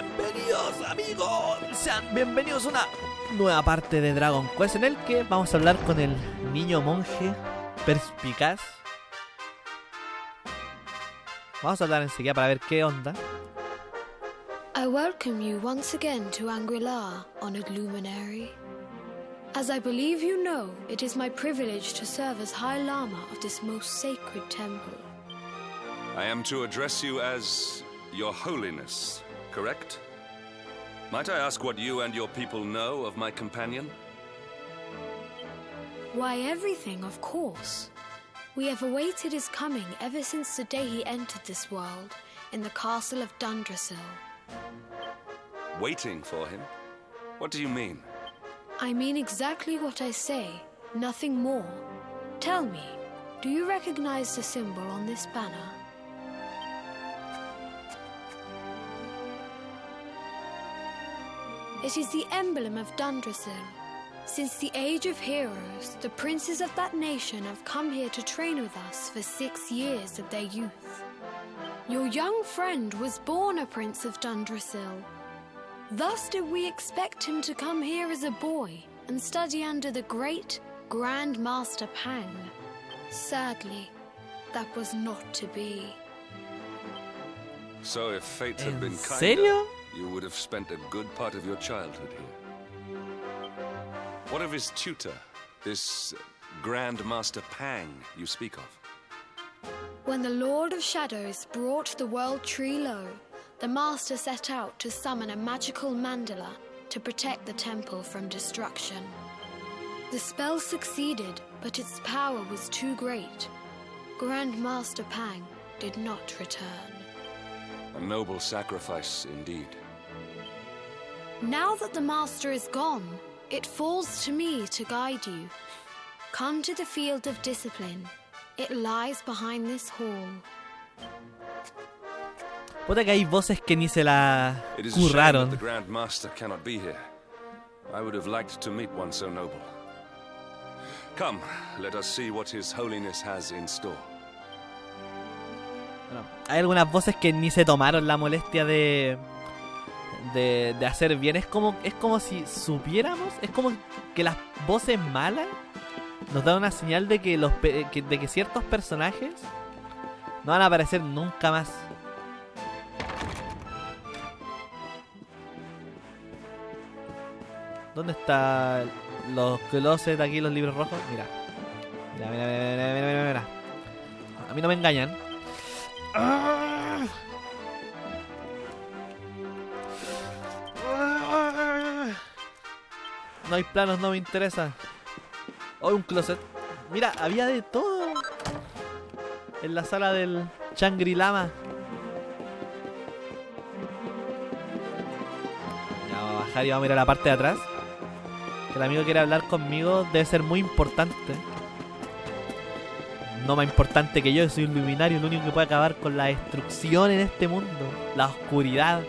Bienvenidos amigos, sean bienvenidos a una nueva parte de Dragon Quest en el que vamos a hablar con el niño monje perspicaz. Vamos a hablar enseguida para ver qué onda. I welcome you once again to Angri-La, honored luminary. As I believe you know, it is my privilege to serve as High Lama of this most sacred temple. I am to address you as Your Holiness, correct? Might I ask what you and your people know of my companion? Why, everything, of course. We have awaited his coming ever since the day he entered this world, in the castle of Dundrasil. Waiting for him? What do you mean? I mean exactly what I say, nothing more. Tell me, do you recognize the symbol on this banner? It is the emblem of Dundrasil. Since the age of heroes, the princes of that nation have come here to train with us for 6 years of their youth. Your young friend was born a prince of Dundrasil. Thus did we expect him to come here as a boy and study under the great Grand Master Pang. Sadly, that was not to be. So if fate had been kinder, serio? you would have spent a good part of your childhood here. What of his tutor, this Grand Master Pang you speak of? When the Lord of Shadows brought the World Tree low, the Master set out to summon a magical mandala to protect the temple from destruction. The spell succeeded, but its power was too great. Grand Master Pang did not return. A noble sacrifice indeed. Now that the Master is gone, it falls to me to guide you. Come to the field of discipline. It lies behind this hall. Puta que hay voces que ni se la It is a shame that curraron. the Grand Master cannot be here. I would have liked to meet one so noble. Come, let us see what His Holiness has in store. Bueno, hay algunas voces que ni se tomaron la molestia de hacer bien. Es como si supiéramos, es como que las voces malas nos dan una señal de que de que ciertos personajes no van a aparecer nunca más. ¿Dónde están los closets de aquí, los libros rojos? Mira. Mira. A mí no me engañan. No hay planos, no me interesa. Hoy un closet. Mira, había de todo en la sala del Shangri-Lama. Ya vamos a bajar y vamos a ir a la parte de atrás. Que el amigo quiere hablar conmigo, debe ser muy importante. No más importante que yo soy un luminario, el único que puede acabar con la destrucción en este mundo, la oscuridad.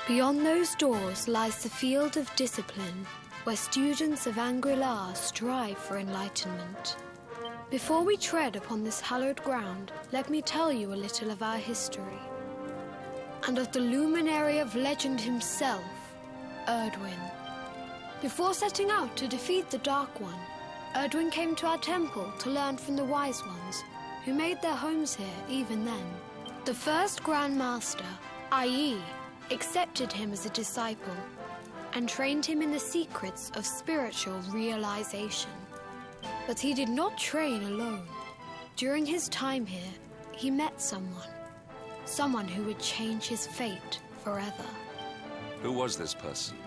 Beyond those doors lies the field of discipline, where students of Angri-La strive for enlightenment. Before we tread upon this hallowed ground, let me tell you a little of our history. And of the luminary of legend himself, Erdwin. Before setting out to defeat the Dark One, Erdwin came to our temple to learn from the Wise Ones, who made their homes here even then. The first Grand Master, i.e., accepted him as a disciple and trained him in the secrets of spiritual realization. But he did not train alone. During his time here, he met someone who would change his fate forever. Who was this person?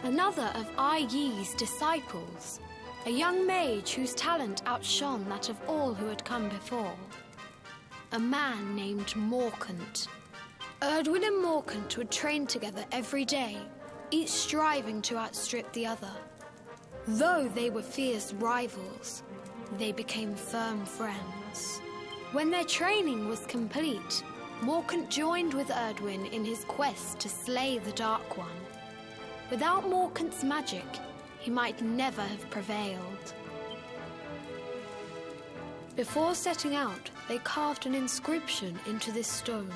Another of Ai Yi's disciples, a young mage whose talent outshone that of all who had come before. A man named Morkant. Erdwin and Morkant would train together every day, each striving to outstrip the other. Though they were fierce rivals, they became firm friends. When their training was complete, Morkant joined with Erdwin in his quest to slay the Dark One. Without Morkant's magic, he might never have prevailed. Before setting out, they carved an inscription into this stone,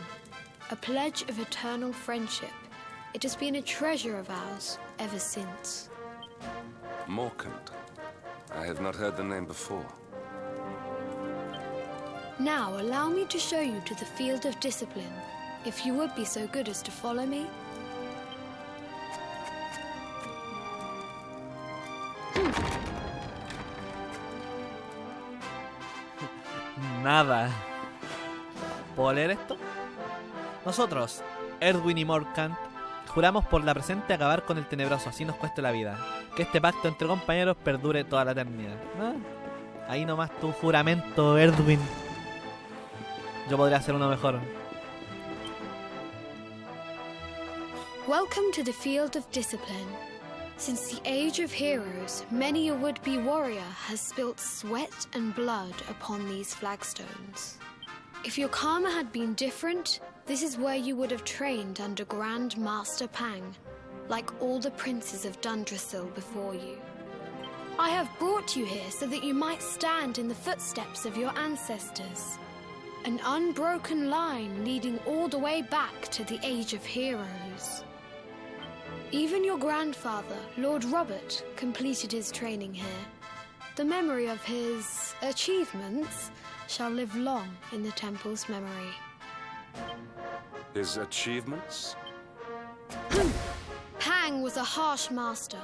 a pledge of eternal friendship. It has been a treasure of ours ever since. Morkant. I have not heard the name before. Now allow me to show you to the field of discipline, if you would be so good as to follow me. Nada. ¿Puedo leer esto? Nosotros, Erdwin y Morkant, juramos por la presente acabar con el tenebroso, así nos cueste la vida. Que este pacto entre compañeros perdure toda la eternidad. ¿Ah? Ahí nomás tu juramento, Erdwin. Yo podría hacer uno mejor. Welcome to the field of discipline. Since the age of heroes, many a would-be warrior has spilt sweat and blood upon these flagstones. If your karma had been different, this is where you would have trained under Grand Master Pang, like all the princes of Dundrasil before you. I have brought you here so that you might stand in the footsteps of your ancestors. An unbroken line leading all the way back to the age of heroes. Even your grandfather, Lord Robert, completed his training here. The memory of his achievements shall live long in the temple's memory. His achievements? Pang was a harsh master.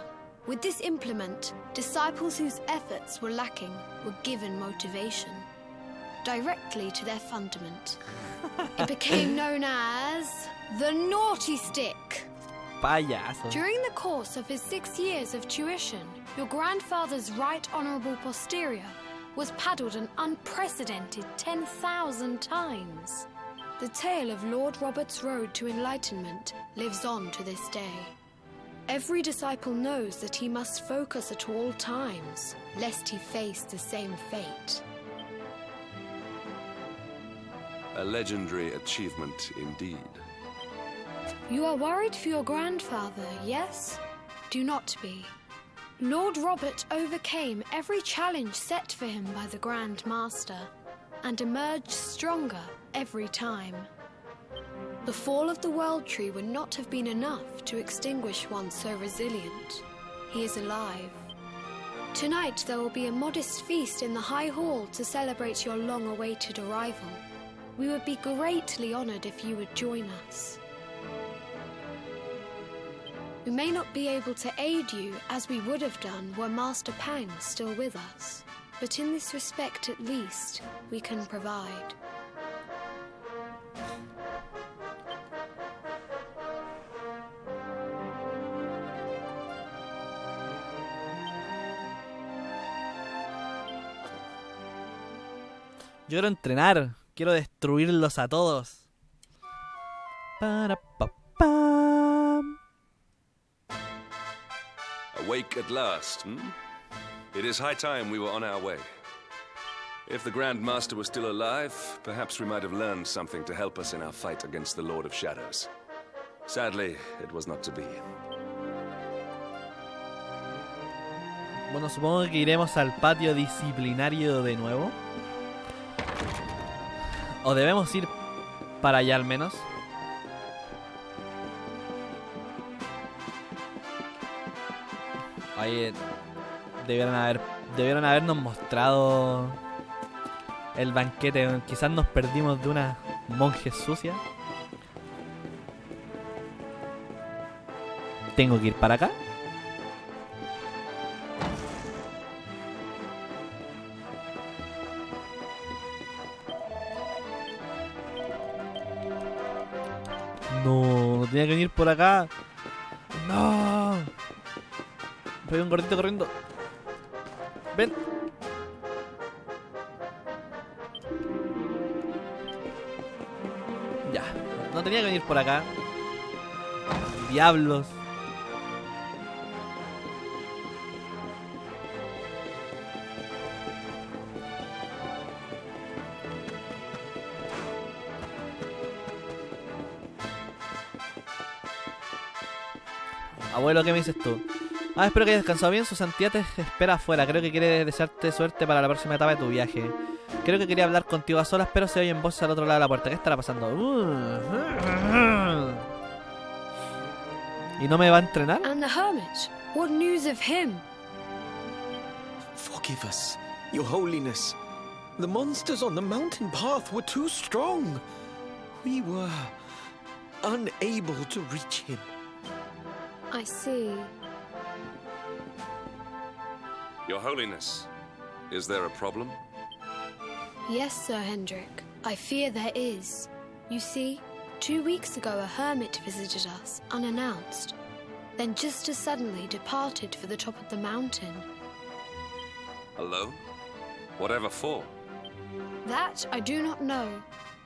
With this implement, disciples whose efforts were lacking were given motivation. Directly to their fundament. It became known as the Naughty Stick. Payaso. During the course of his 6 years of tuition, your grandfather's right honourable posterior was paddled an unprecedented 10,000 times. The tale of Lord Robert's road to enlightenment lives on to this day. Every disciple knows that he must focus at all times, lest he face the same fate. A legendary achievement indeed. You are worried for your grandfather, yes? Do not be. Lord Robert overcame every challenge set for him by the Grand Master, and emerged stronger every time. The fall of the World Tree would not have been enough to extinguish one so resilient. He is alive. Tonight there will be a modest feast in the High Hall to celebrate your long-awaited arrival. We would be greatly honored if you would join us. We may not be able to aid you as we would have done were Master Pang still with us, but in this respect at least, we can provide. Yo quiero entrenar, quiero destruirlos a todos. Para pa pam. Awake at last, hmm? It is high time we were on our way. If the Grand Master was still alive, perhaps we might have learned something to help us in our fight against the Lord of Shadows. Sadly, it was not to be. Bueno, supongo que iremos al patio disciplinario de nuevo. O debemos ir para allá al menos. Ahí debieron habernos mostrado el banquete. Quizás nos perdimos de una monje sucia. Tengo que ir para acá. No tenía que venir por acá. No. Veo un gordito corriendo. Ven. Ya. No tenía que venir por acá. Diablos. Abuelo, ¿qué me dices tú? Espero que hayas descansado bien. Su santidad te espera afuera. Creo que quiere desearte suerte para la próxima etapa de tu viaje. Creo que quería hablar contigo a solas, pero se oyen voces al otro lado de la puerta. ¿Qué estará pasando? ¿Y no me va a entrenar? And the hermit, what news of him? Forgive us, Your Holiness. The monsters on the mountain path were too strong. We were unable to reach him. I see. Your Holiness, is there a problem? Yes, Sir Hendrik. I fear there is. You see, 2 weeks ago a hermit visited us, unannounced. Then just as suddenly departed for the top of the mountain. Alone? Whatever for? That I do not know.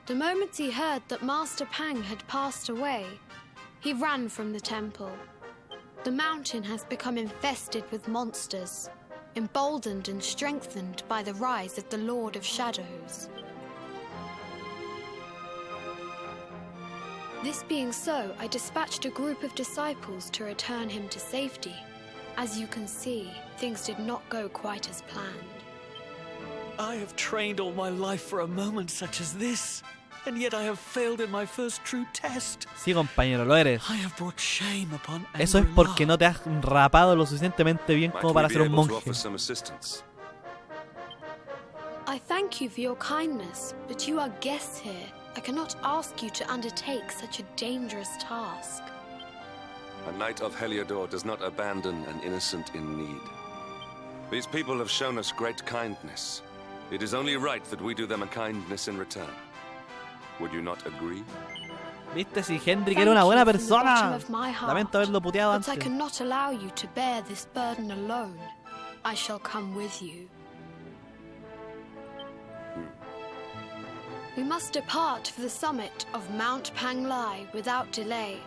The moment he heard that Master Pang had passed away, he ran from the temple. The mountain has become infested with monsters, emboldened and strengthened by the rise of the Lord of Shadows. This being so, I dispatched a group of disciples to return him to safety. As you can see, things did not go quite as planned. I have trained all my life for a moment such as this, and yet I have failed in my first true test. Sí, compañero, lo eres. I have brought shame upon Eso es porque no te has rapado lo suficientemente bien como para ser un monje. I thank you for your kindness, but you are guests here. I cannot ask you to undertake such a dangerous task. A knight of Heliodor does not abandon an innocent in need. These people have shown us great kindness. It is only right that we do them a kindness in return. Would you not agree? Viste, si Hendrik era una buena persona. Lamento haberlo puteado antes. But I cannot allow you to bear this burden alone. I shall come with you. We must depart for the summit of Mount Panglai without delay.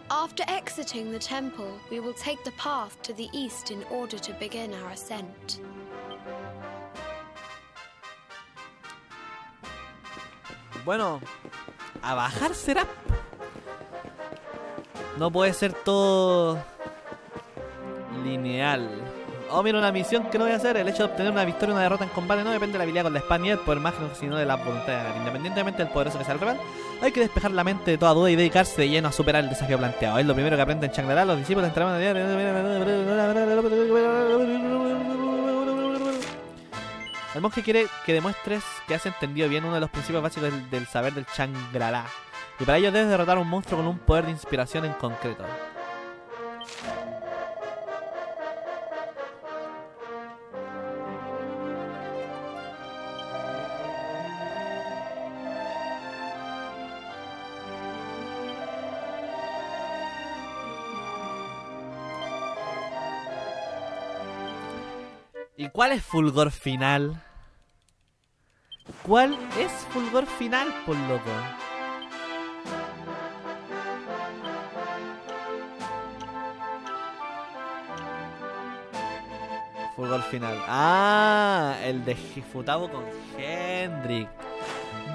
After exiting the temple, we will take the path to the east in order to begin our ascent. Bueno, a bajar será. No puede ser todo lineal. Oh, mira, una misión que no voy a hacer. El hecho de obtener una victoria o una derrota en combate no depende de la habilidad con la espada ni del poder mágico, sino de la voluntad de ganar. Independientemente del poderoso que sea el rival, hay que despejar la mente de toda duda y dedicarse de lleno a superar el desafío planteado. Es lo primero que aprenden en Shangri-La. Los discípulos entrarán a diario. El monje quiere que demuestres que has entendido bien uno de los principios básicos del saber del Shangri-La. Y para ello debes derrotar a un monstruo con un poder de inspiración en concreto. ¿Y cuál es fulgor final? ¿Cuál es fulgor final, por loco? Fulgor final. Ah, el de Futabo con Hendrik.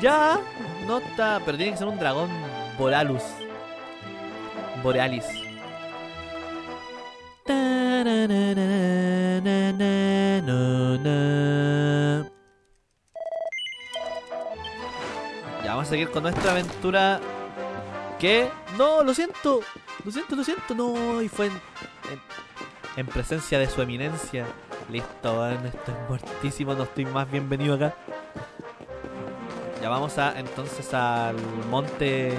Ya, no está. Pero tiene que ser un dragón Borealis. Ya vamos a seguir con nuestra aventura. ¿Qué? No, lo siento. No, y fue en presencia de su eminencia. Listo, bueno, estoy muertísimo. No estoy más bienvenido acá. Ya vamos entonces al monte.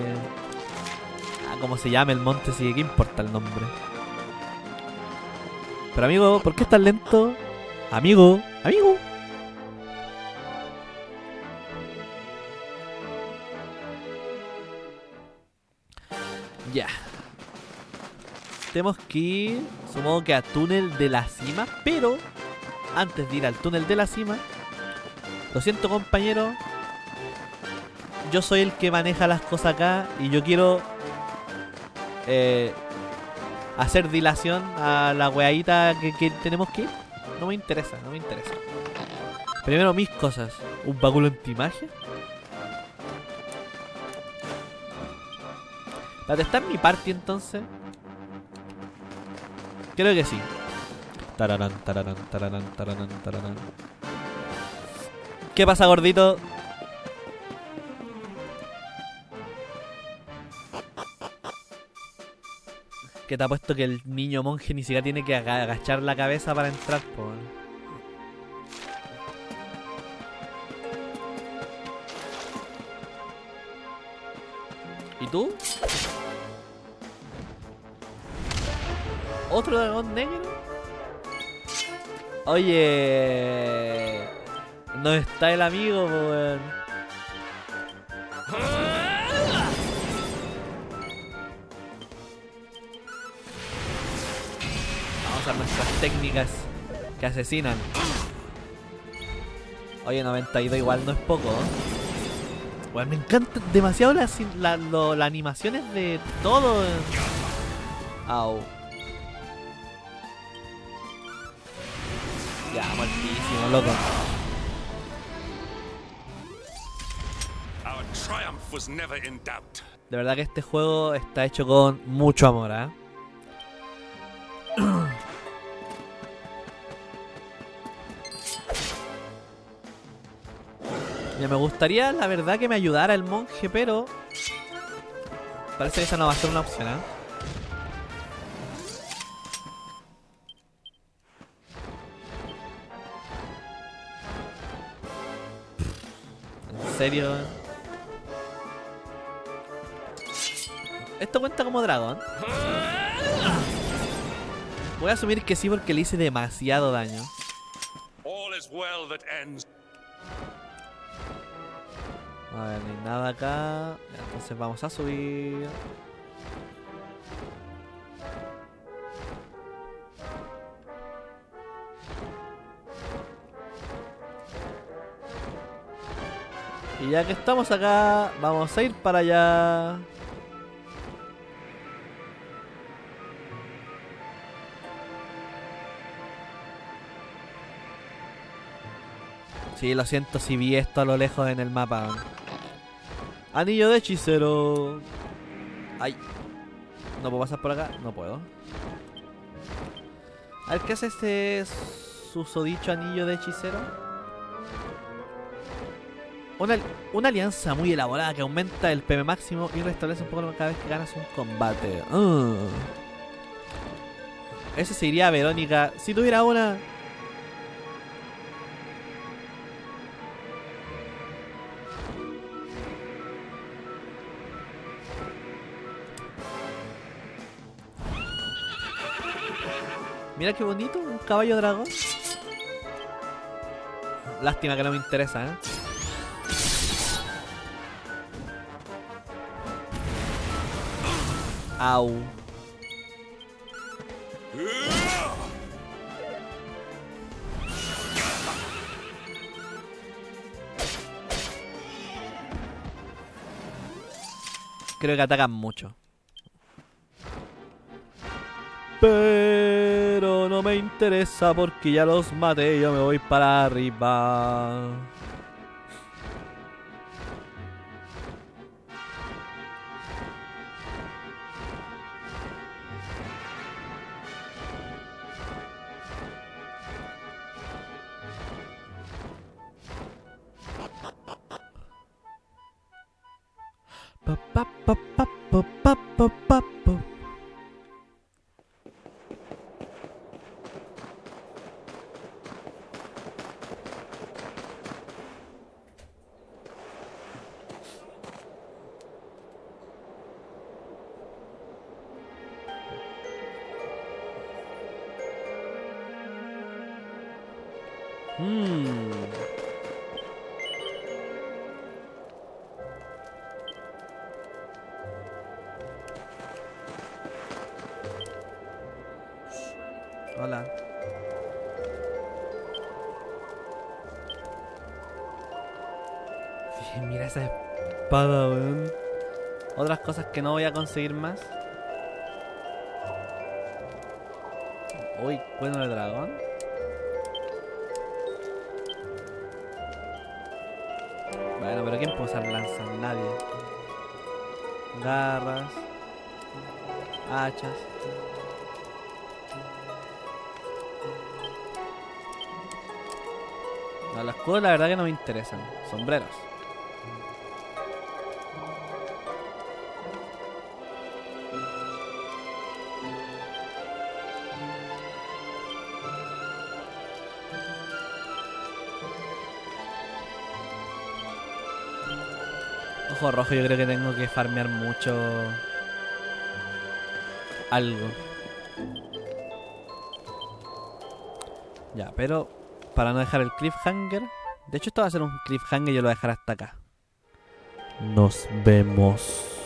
¿Cómo se llama el monte? Sí, ¿qué importa el nombre? Pero amigo, ¿por qué estás lento? Amigo. Ya. Tenemos que ir, supongo que a túnel de la cima. Pero antes de ir al túnel de la cima, lo siento, compañero, yo soy el que maneja las cosas acá y yo quiero hacer dilación a la weadita que tenemos que ir. No me interesa. Primero mis cosas. ¿Un báculo antimagia? ¿Para testar mi party entonces? Creo que sí. Tararán, tararán, tararán, tararán, tararán. ¿Qué pasa, gordito? Que te ha puesto que el niño monje ni siquiera tiene que agachar la cabeza para entrar, po. ¿Y tú? ¿Otro dragón negro? Oye, no está el amigo, po, weón. Vamos a usar nuestras técnicas que asesinan. Oye, 92 igual no es poco, ¿eh? Bueno, me encantan demasiado las animaciones de todo. Au. Ya, muertísimo, loco. Our triumph was never in doubt. De verdad que este juego está hecho con mucho amor, ¿eh? Ya me gustaría, la verdad, que me ayudara el monje, pero parece que esa no va a ser una opción, ¿eh? ¿En serio? ¿Esto cuenta como dragón? Voy a asumir que sí porque le hice demasiado daño. All is well that ends. A ver, no hay nada acá. Entonces vamos a subir. Y ya que estamos acá, vamos a ir para allá. Sí, lo siento si vi esto a lo lejos en el mapa. Anillo de hechicero. Ay. ¿No puedo pasar por acá? No puedo. A ver, ¿qué hace este susodicho anillo de hechicero? Una alianza muy elaborada que aumenta el PM máximo y restablece un poco cada vez que ganas un combate. Ese se iría a Verónica. Si tuviera una... Mira qué bonito, un caballo dragón. Lástima que no me interesa, ¿eh? Au. Creo que atacan mucho. Pero no me interesa porque ya los maté. Yo me voy para arriba. Pa, pa, pa, pa, pa, pa, pa, pa, pa. Hola. Mira esa espada, weón. Otras cosas que no voy a conseguir más. Uy, cuerno de dragón. Bueno, pero ¿quién puede usar lanza? Nadie. Garras. Hachas. sea, los escudos la verdad que no me interesan. Sombreros. Ojo rojo, yo creo que tengo que farmear mucho algo. Ya, pero para no dejar el cliffhanger. De hecho esto va a ser un cliffhanger y yo lo voy a dejar hasta acá. Nos vemos.